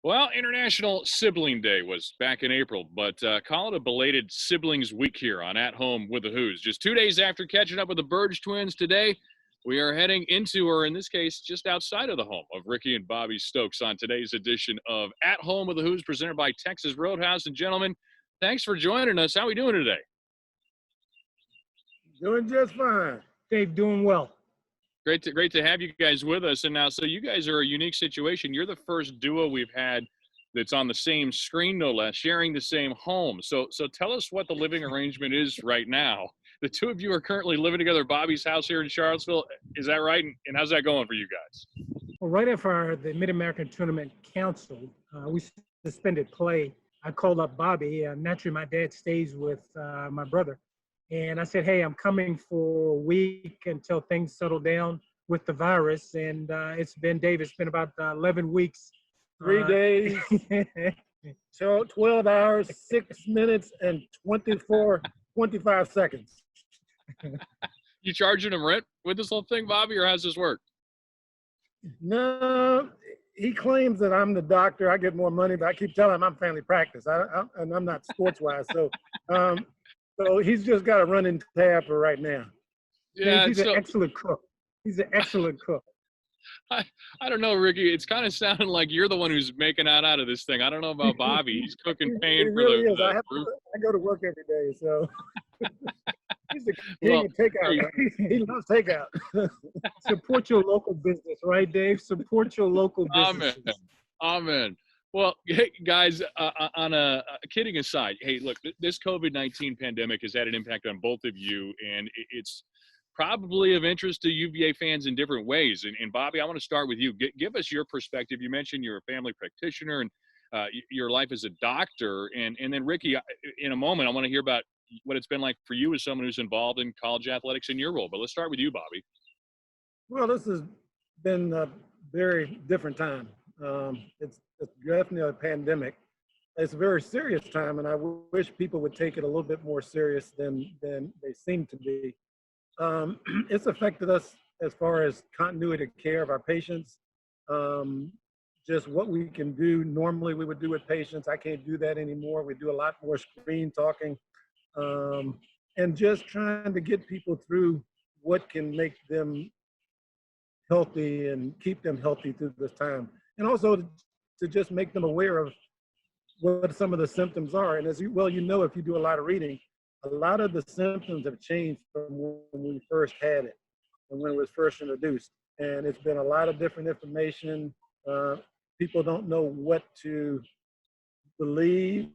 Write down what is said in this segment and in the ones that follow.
Well, International Sibling Day was back in April, but call it a belated Siblings Week here on At Home with the Who's. Just 2 days after catching up with the Burge twins today, we are heading into, or in this case, just outside of the home of Ricky and Bobby Stokes on today's edition of At Home with the Who's, presented by Texas Roadhouse. And gentlemen, thanks for joining us. How are we doing today? Doing just fine. Dave, doing well. Great to have you guys with us. And now, so you guys are a unique situation. You're the first duo we've had that's on the same screen, no less, sharing the same home. So tell us what the living arrangement is right now. The two of you are currently living together at Bobby's house here in Charlottesville. Is that right? And how's that going for you guys? Well, right after the Mid-American Tournament canceled, we suspended play. I called up Bobby. Naturally, my dad stays with my brother. And I said, hey, I'm coming for a week until things settle down with the virus. And it's been about 11 weeks. 3 days, so 12 hours, 6 minutes, and 25 seconds. You charging him rent with this whole thing, Bobby, or how's this work? No, he claims that I'm the doctor. I get more money, but I keep telling him I'm family practice. And I'm not sports-wise. So he's just got a running tab for right now. Yeah, he's an excellent cook. He's an excellent cook. I don't know, Ricky. It's kind of sounding like you're the one who's making out of this thing. I don't know about Bobby. He's cooking, paying for really the. Is. I go to work every day, so he's the king of takeout. He loves takeout. Support your local business, right, Dave? Support your local business. Amen. Well, hey, guys, on a kidding aside, hey, look, this COVID-19 pandemic has had an impact on both of you, and it's probably of interest to UVA fans in different ways. And Bobby, I want to start with you. Give us your perspective. You mentioned you're a family practitioner and your life as a doctor. And then, Ricky, in a moment, I want to hear about what it's been like for you as someone who's involved in college athletics in your role. But let's start with you, Bobby. Well, this has been a very different time. It's definitely a pandemic. It's a very serious time, and I wish people would take it a little bit more serious than they seem to be. It's affected us as far as continuity of care of our patients. Just what we can do normally we would do with patients. I can't do that anymore. We do a lot more screen talking, and just trying to get people through what can make them healthy and keep them healthy through this time. And also to just make them aware of what some of the symptoms are. And as you know, if you do a lot of reading, a lot of the symptoms have changed from when we first had it and when it was first introduced. And it's been a lot of different information. People don't know what to believe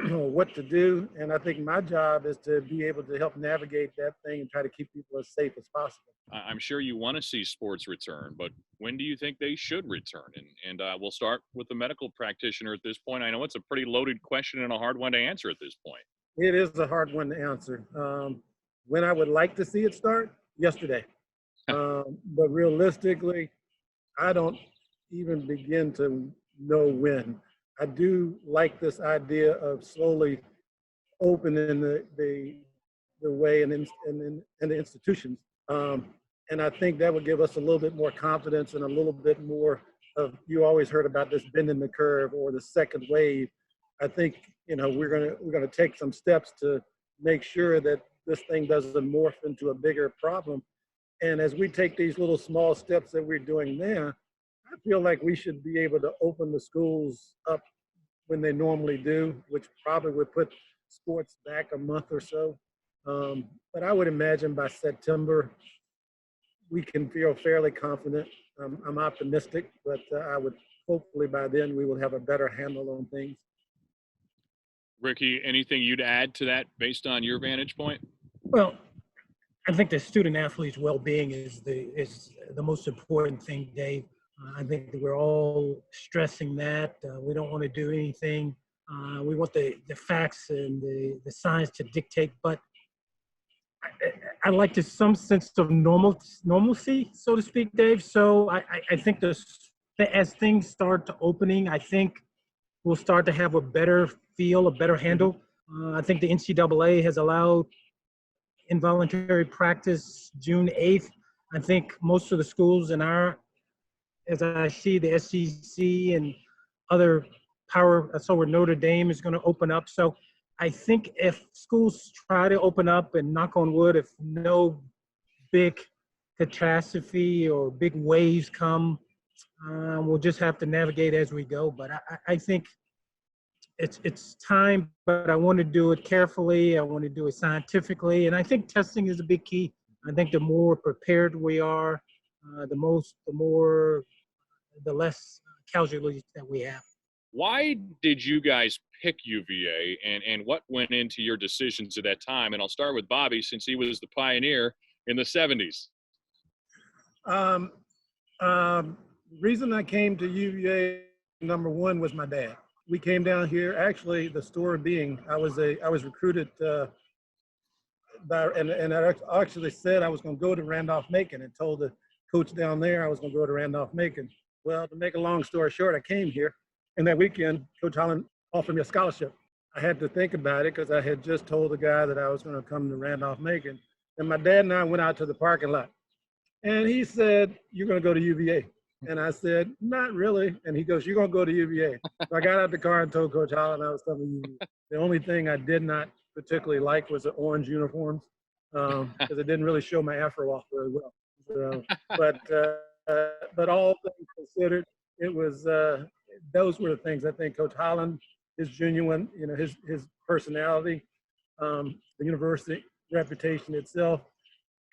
or what to do. And I think my job is to be able to help navigate that thing and try to keep people as safe as possible. I'm sure you want to see sports return, but when do you think they should return? And we'll start with the medical practitioner at this point. I know it's a pretty loaded question and a hard one to answer at this point. It is a hard one to answer. When I would like to see it start, yesterday. But realistically, I don't even begin to know when. I do like this idea of slowly opening the way in the institutions. And I think that would give us a little bit more confidence and a little bit more of, you always heard about this bending the curve or the second wave. I think, we're gonna take some steps to make sure that this thing doesn't morph into a bigger problem. And as we take these little small steps that we're doing now, I feel like we should be able to open the schools up when they normally do, which probably would put sports back a month or so. But I would imagine by September, we can feel fairly confident. I'm optimistic, but I would hopefully by then we will have a better handle on things. Ricky, anything you'd add to that based on your vantage point? Well, I think the student athlete's well-being is the most important thing, Dave. I think that we're all stressing that. We don't want to do anything. We want the facts and the science to dictate, but I like to some sense of normalcy, so to speak, Dave. So I think as things start to opening, I think we'll start to have a better feel, a better handle. I think the NCAA has allowed involuntary practice June 8th. I think most of the schools as I see the SEC and other power. So where Notre Dame is going to open up. So I think if schools try to open up, and knock on wood, if no big catastrophe or big waves come, we'll just have to navigate as we go. But I think it's time, but I want to do it carefully. I want to do it scientifically, and I think testing is a big key. I think the more prepared we are, the less casualties that we have. Why did you guys pick UVA, and what went into your decisions at that time? And I'll start with Bobby, since he was the pioneer in the 70s. Um, reason I came to UVA, number one, was my dad. We came down here. Actually, the story being, I was recruited and I actually said I was going to go to Randolph-Macon, and told the coach down there I was going to go to Randolph-Macon. Well, to make a long story short, I came here, and that weekend, Coach Holland offered me a scholarship. I had to think about it because I had just told the guy that I was going to come to Randolph-Macon. And my dad and I went out to the parking lot, and he said, "You're going to go to UVA." And I said, "Not really." And he goes, "You're going to go to UVA." So I got out the car and told Coach Holland I was coming to UVA. The only thing I did not particularly like was the orange uniforms, because it didn't really show my afro off very well. So, but all things considered, it was those were the things. I think Coach Holland, his genuine, his personality, the university reputation itself,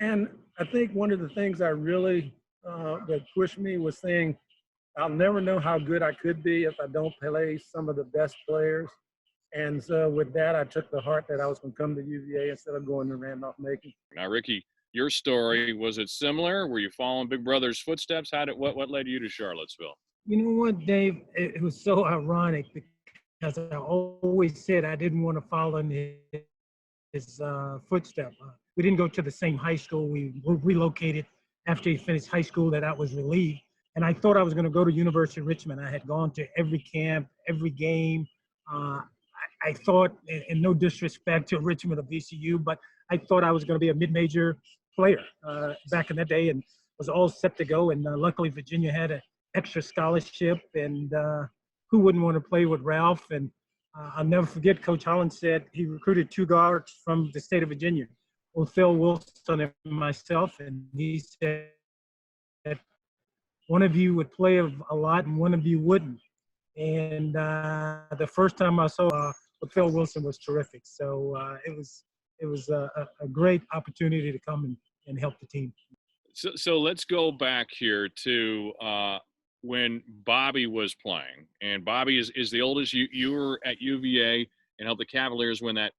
and I think one of the things I really that pushed me was saying, I'll never know how good I could be if I don't play some of the best players. And so with that, I took the heart that I was going to come to UVA instead of going to Randolph-Macon. Now, Ricky, your story, was it similar? Were you following Big Brother's footsteps? What led you to Charlottesville? You know what, Dave? It was so ironic because I always said I didn't want to follow in his footsteps. We didn't go to the same high school. We relocated after he finished high school. That I was relieved. And I thought I was going to go to University of Richmond. I had gone to every camp, every game. I thought, and no disrespect to Richmond or VCU, but I thought I was going to be a mid-major player back in that day, and was all set to go. And luckily, Virginia had an extra scholarship, and who wouldn't want to play with Ralph? And I'll never forget, Coach Holland said he recruited 2 guards from the state of Virginia, Phil Wilson and myself, and he said that one of you would play a lot and one of you wouldn't. And the first time I saw Phil Wilson was terrific. So it was a great opportunity to come and help the team. So let's go back here to when Bobby was playing. And Bobby is the oldest. You were at UVA and helped the Cavaliers win that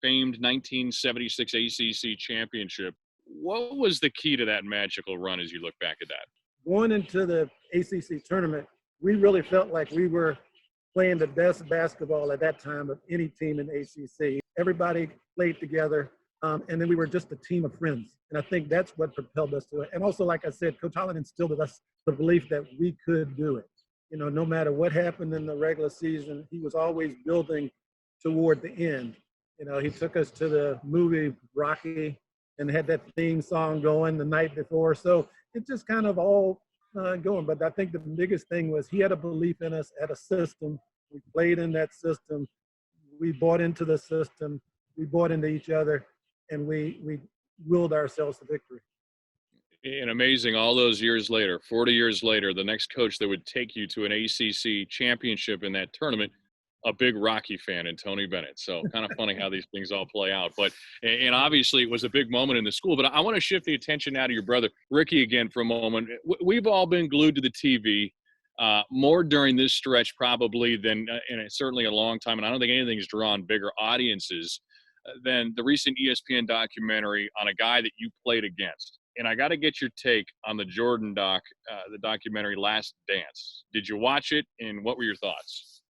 famed 1976 ACC championship. What was the key to that magical run as you look back at that? Going into the ACC tournament, we really felt like we were playing the best basketball at that time of any team in the ACC. Everybody played together, and then we were just a team of friends. And I think that's what propelled us to it. And also, like I said, Coach Holland instilled in us the belief that we could do it. No matter what happened in the regular season, he was always building toward the end. He took us to the movie Rocky and had that theme song going the night before. So it just kind of all going. But I think the biggest thing was he had a belief in us, had a system. We played in that system. We bought into the system. We bought into each other, and we willed ourselves to victory. And amazing, all those years later, 40 years later, the next coach that would take you to an ACC championship in that tournament, a big Rocky fan in Tony Bennett. So kind of funny how these things all play out. But and obviously it was a big moment in the school. But I want to shift the attention now to your brother, Ricky, again for a moment. We've all been glued to the TV more during this stretch probably than in certainly a long time. And I don't think anything's drawn bigger audiences than the recent ESPN documentary on a guy that you played against. And I got to get your take on the Jordan the documentary Last Dance. Did you watch it, and what were your thoughts?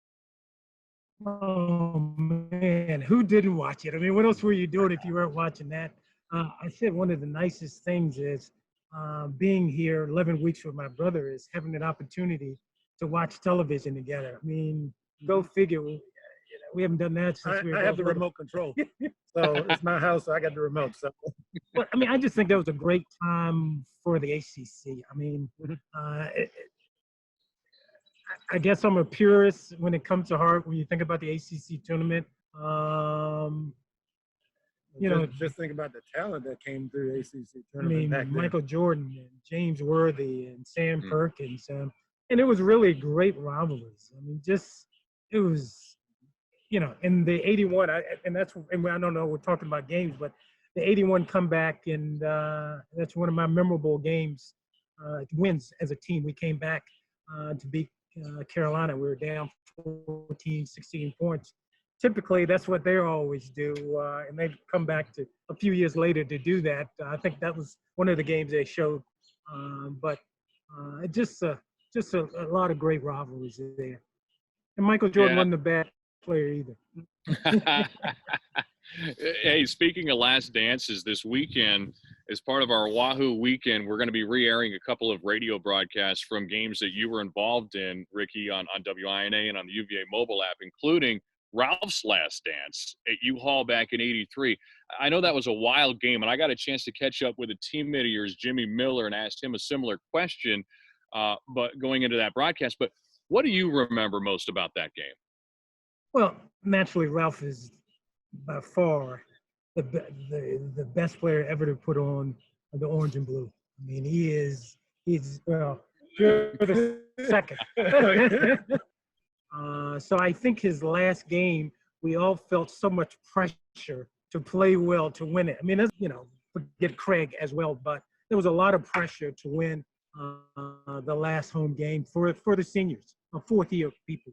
Oh, man, who didn't watch it? I mean, what else were you doing if you weren't watching that? I said one of the nicest things is being here 11 weeks with my brother is having an opportunity to watch television together. I mean, go figure. We haven't done that since we were I have the remote control. So it's my house, so I got the remote. So, but I mean, I just think that was a great time for the ACC. I mean, I guess I'm a purist when it comes to heart. When you think about the ACC tournament, just think about the talent that came through the ACC I tournament mean, back then. Michael Jordan and James Worthy and Sam Mm. Perkins, and it was really great rivalries. I mean, it was, in the '81, and I don't know, we're talking about games, but the '81 comeback, and that's one of my memorable games, wins as a team. We came back to beat Carolina. We were down 14, 16 points. Typically, that's what they always do, and they've come back to a few years later to do that. I think that was one of the games they showed, but just a lot of great rivalries there. And Michael Jordan Yeah. wasn't a bad player either. Hey, speaking of Last Dances, this weekend, as part of our Wahoo weekend, we're going to be re-airing a couple of radio broadcasts from games that you were involved in, Ricky, on WINA and on the UVA mobile app, including Ralph's Last Dance at U-Haul back in '83. I know that was a wild game, and I got a chance to catch up with a teammate of yours, Jimmy Miller, and asked him a similar question, but going into that broadcast. But what do you remember most about that game? Well, naturally, Ralph is by far the best player ever to put on the orange and blue. I mean, he's well, you're the second. So I think his last game, we all felt so much pressure to play well to win it. I mean, that's, forget Craig as well, but there was a lot of pressure to win the last home game for the seniors, fourth year people.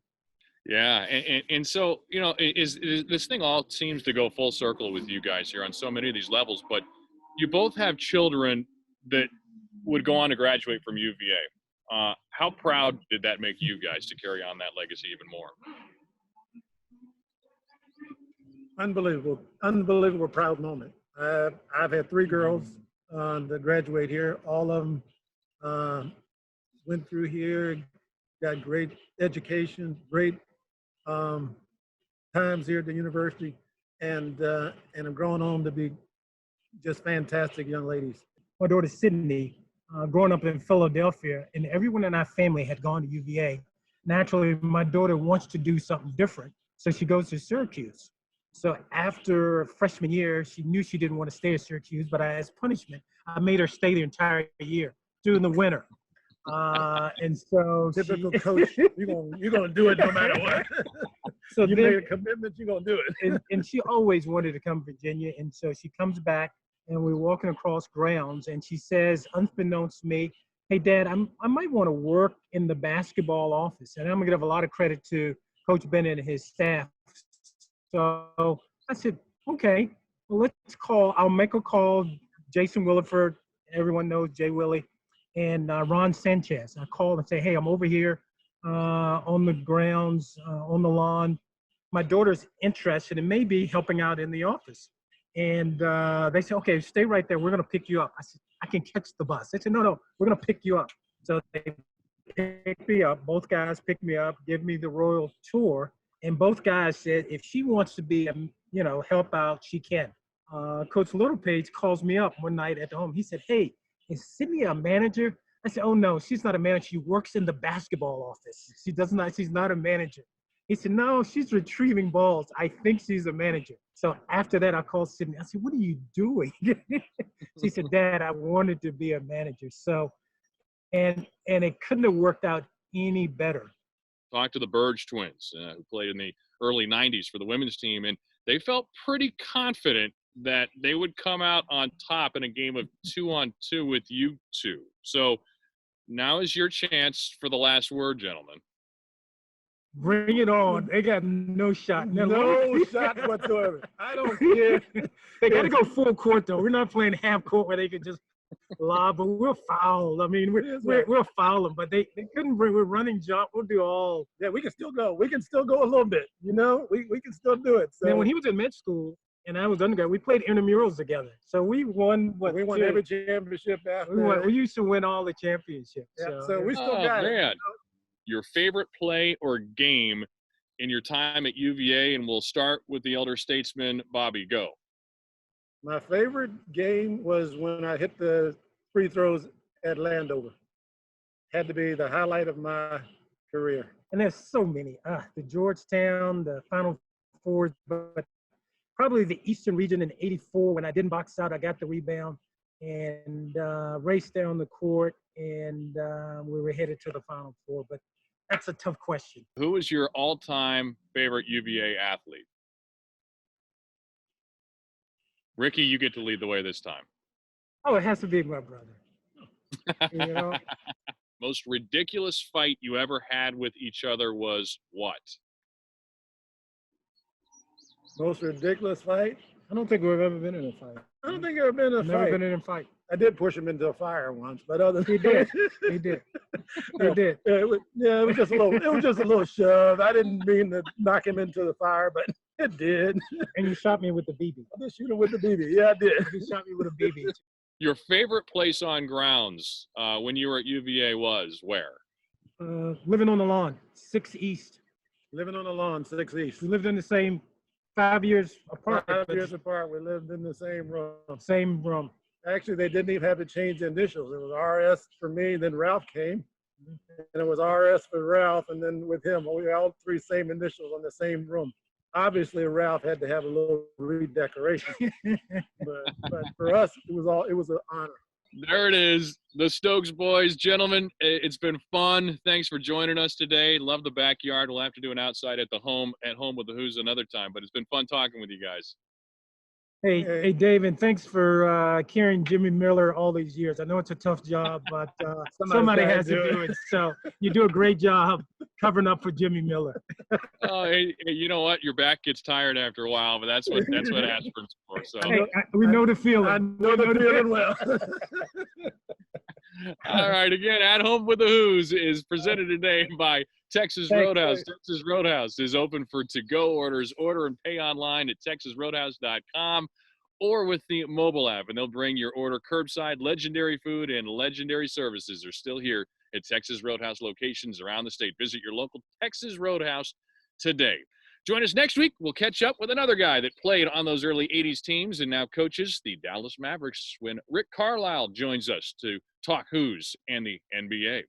Yeah, and so, is this thing all seems to go full circle with you guys here on so many of these levels, but you both have children that would go on to graduate from UVA. How proud did that make you guys to carry on that legacy even more? Unbelievable proud moment. I've had 3 girls that graduate here. All of them went through here, got great education, great times here at the university, and have grown on to be just fantastic young ladies. My daughter Sydney, growing up in Philadelphia, and everyone in our family had gone to UVA. Naturally, my daughter wants to do something different, so she goes to Syracuse. So after freshman year, she knew she didn't want to stay at Syracuse, but as punishment, I made her stay the entire year during the winter. And so typical coach, you're gonna do it no matter what. So you made a commitment, you're gonna do it. And she always wanted to come to Virginia, and so she comes back, and we're walking across grounds, and she says, unbeknownst to me, "Hey, Dad, I might want to work in the basketball office." And I'm gonna give a lot of credit to Coach Bennett and his staff. So I said, "Okay, well, I'll make a call. Jason Williford, everyone knows Jay Willie, and Ron Sanchez." I called and say, "Hey, I'm over here on the grounds, on the lawn. My daughter's interested in maybe helping out in the office." And they said, "Okay, stay right there. We're going to pick you up." I said, "I can catch the bus." They said, No, we're going to pick you up." So they picked me up. Both guys picked me up, give me the royal tour. And both guys said, if she wants to be, help out, she can. Coach Littlepage calls me up one night at the home. He said, "Hey, is Sydney a manager?" I said, "Oh, no, she's not a manager. She works in the basketball office. She's not a manager." He said, "No, she's retrieving balls. I think she's a manager." So after that, I called Sydney. I said, "What are you doing?" She said, "Dad, I wanted to be a manager." So, and it couldn't have worked out any better. Talked to the Burge twins, who played in the early '90s for the women's team, and they felt pretty confident that they would come out on top in a game of 2-on-2 with you two. So now is your chance for the last word, gentlemen. Bring it on. They got no shot. No shot whatsoever. I don't care. They got to go full court, though. We're not playing half court where they could just lob, but we'll foul. I mean, we'll foul them, but they couldn't bring. We're running jump. We'll do all. Yeah, we can still go. We can still go a little bit. We can still do it. So man, when he was in med school and I was undergrad, we played intramurals together. So we won. We won every championship after. We used to win all the championships. Yeah, so we still got it. Your favorite play or game in your time at UVA, and we'll start with the elder statesman, Bobby. Go. My favorite game was when I hit the free throws at Landover. Had to be the highlight of my career. and there's so many. The Georgetown, the Final Fours, but probably the Eastern region in '84 when I didn't box out. I got the rebound and raced down the court, and we were headed to the Final Four. But that's a tough question. Who is your all-time favorite UVA athlete? Ricky, you get to lead the way this time. Oh, it has to be my brother. You know, Most ridiculous fight you ever had with each other was what? Most ridiculous fight? I don't think we've ever been in a fight. I don't think I've ever been in a Never fight. been in a fight. I did push him into a fire once, but other than He did. He did. He did. Yeah, it was just a little. It was just a little shove. I didn't mean to knock him into the fire, but it did. And you shot me with the BB. I did shoot him with the BB. Yeah, I did. You shot me with a BB. Your favorite place on grounds when you were at UVA was where? Living on the lawn, 6 East. Living on the lawn, 6 East. We lived in the same 5 years apart. 5 years apart. We lived in the same room. Same room. Actually, they didn't even have to change the initials. It was RS for me, then Ralph came, and it was RS for Ralph, and then with him, we all three same initials on the same room. Obviously, Ralph had to have a little redecoration, but for us, it was an honor. There it is, the Stokes boys. Gentlemen, it's been fun. Thanks for joining us today. Love the backyard. We'll have to do an outside at home with the Who's another time, but it's been fun talking with you guys. Hey, Dave, and thanks for carrying Jimmy Miller all these years. I know it's a tough job, but somebody has to do it. So you do a great job covering up for Jimmy Miller. Oh, hey, you know what? Your back gets tired after a while, but that's what aspirin's for. So hey, we know the feeling. I know the feeling well. All right, again, At Home with the Who's is presented today by Texas Roadhouse. Texas Roadhouse is open for to-go orders. Order and pay online at texasroadhouse.com or with the mobile app, and they'll bring your order curbside. Legendary food and legendary services are still here at Texas Roadhouse locations around the state. Visit your local Texas Roadhouse today. Join us next week. We'll catch up with another guy that played on those early 80s teams and now coaches the Dallas Mavericks when Rick Carlisle joins us to talk Who's and the NBA.